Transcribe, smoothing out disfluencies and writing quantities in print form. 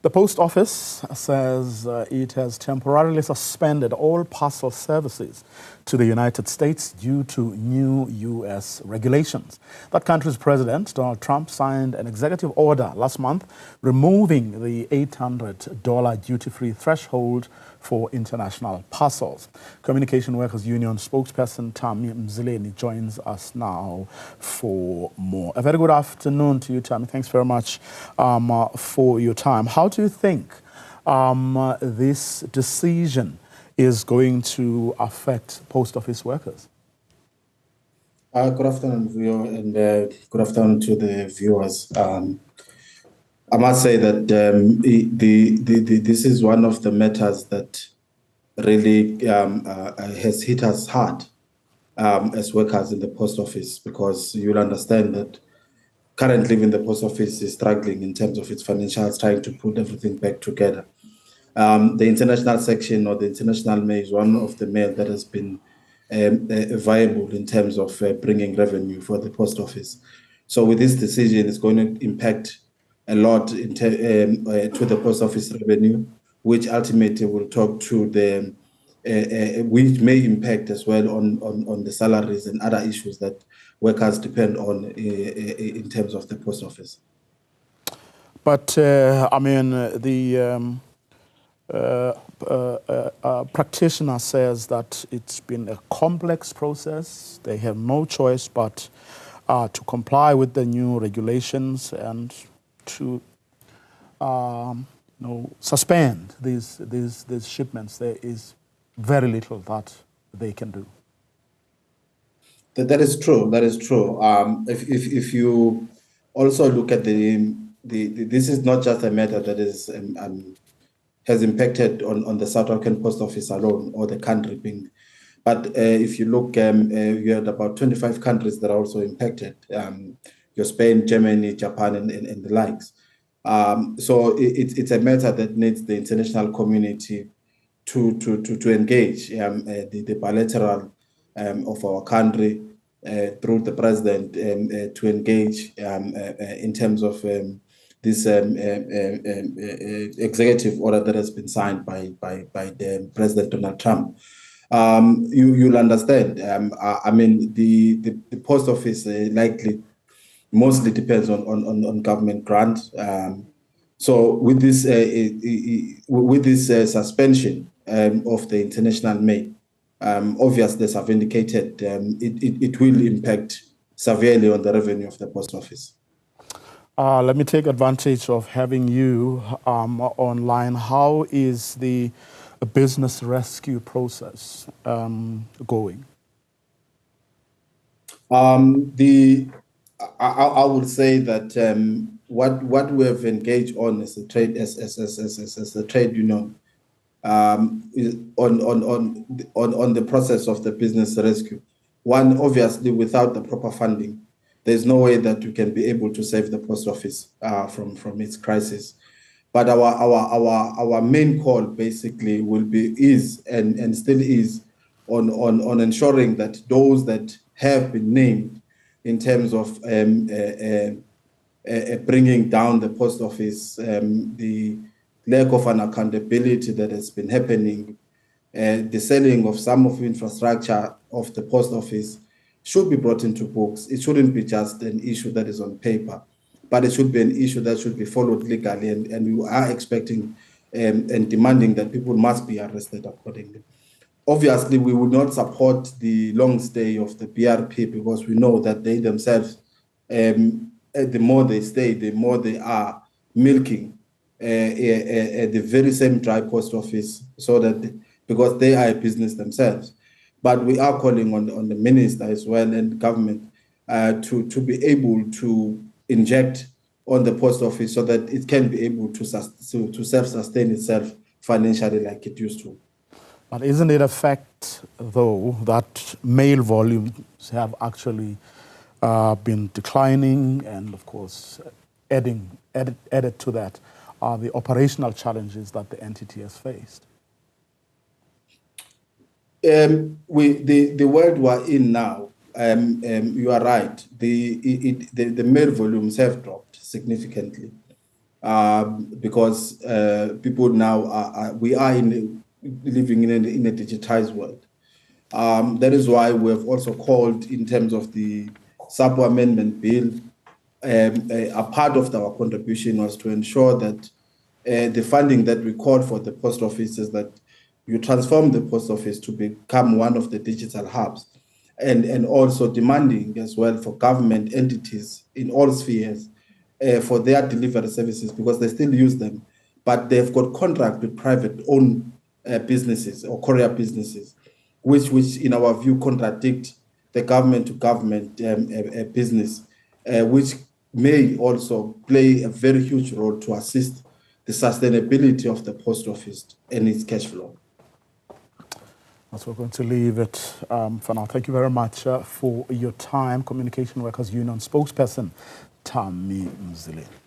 The Post Office says it has temporarily suspended all parcel services to the United States due to new U.S. regulations. That country's president, Donald Trump, signed an executive order last month removing the $800 duty-free threshold for international parcels. Communication Workers Union spokesperson Thami Mzileni joins us now for more. A very good afternoon to you, Thami. Thanks very much for your time. How do you think this decision is going to affect post office workers? Good afternoon, viewer, and good afternoon to the viewers. I must say that this is one of the matters that really has hit us hard as workers in the post office, because you'll understand that currently even the post office is struggling in terms of its financials, trying to put everything back together. The international section, or the international mail, is one of the mail that has been viable in terms of bringing revenue for the post office. So with this decision, it's going to impact a lot to the post office revenue, which ultimately will talk to the, which may impact as well on the salaries and other issues that workers depend on in terms of the post office. But I mean, the practitioner says that it's been a complex process. They have no choice but to comply with the new regulations and to suspend these shipments. There is very little that they can do. That is true. That is true. If you also look at this is not just a matter that is has impacted on the South African Post Office alone, or the country being, but if you look, you had about 25 countries that are also impacted. Your Spain, Germany, Japan, and the likes. So it's a matter that needs the international community to engage the bilateral of our country through the president to engage in terms of this executive order that has been signed by the President Donald Trump. You'll understand. I mean, the post office likely mostly depends on government grants. So with this suspension of the international mail, obviously, as I've indicated, it will impact severely on the revenue of the post office. Let me take advantage of having you online. How is the business rescue process going? I would say that what we have engaged on as a trade as a trade union is on the process of the business rescue. One, obviously, without the proper funding, there's no way that you can be able to save the post office from its crisis. But our main call basically is still is on ensuring that those that have been named in terms of bringing down the post office, the lack of an accountability that has been happening, the selling of some of the infrastructure of the post office should be brought into books. It shouldn't be just an issue that is on paper, but it should be an issue that should be followed legally, and we are expecting and demanding that people must be arrested accordingly. Obviously, we would not support the long stay of the BRP, because we know that they themselves, the more they stay, the more they are milking the very same dry post office, so that because they are a business themselves. But we are calling on the minister as well and the government to be able to inject on the post office so that it can be able to self-sustain itself financially like it used to. But isn't it a fact, though, that mail volumes have actually been declining, and of course, added to that are the operational challenges that the entity has faced? The world we're in now, you are right. The mail volumes have dropped significantly. because people now we are living in a digitized world. That is why we have also called, in terms of the SAPO amendment bill, a part of our contribution was to ensure that the funding that we called for the post office is that you transform the post office to become one of the digital hubs, and also demanding as well for government entities in all spheres for their delivery services, because they still use them, but they've got contract with private-owned businesses or courier businesses, which in our view contradict the government-to-government business, which may also play a very huge role to assist the sustainability of the post office and its cash flow. So we're going to leave it for now. Thank you very much for your time. Communication Workers Union spokesperson, Thami Mzileni.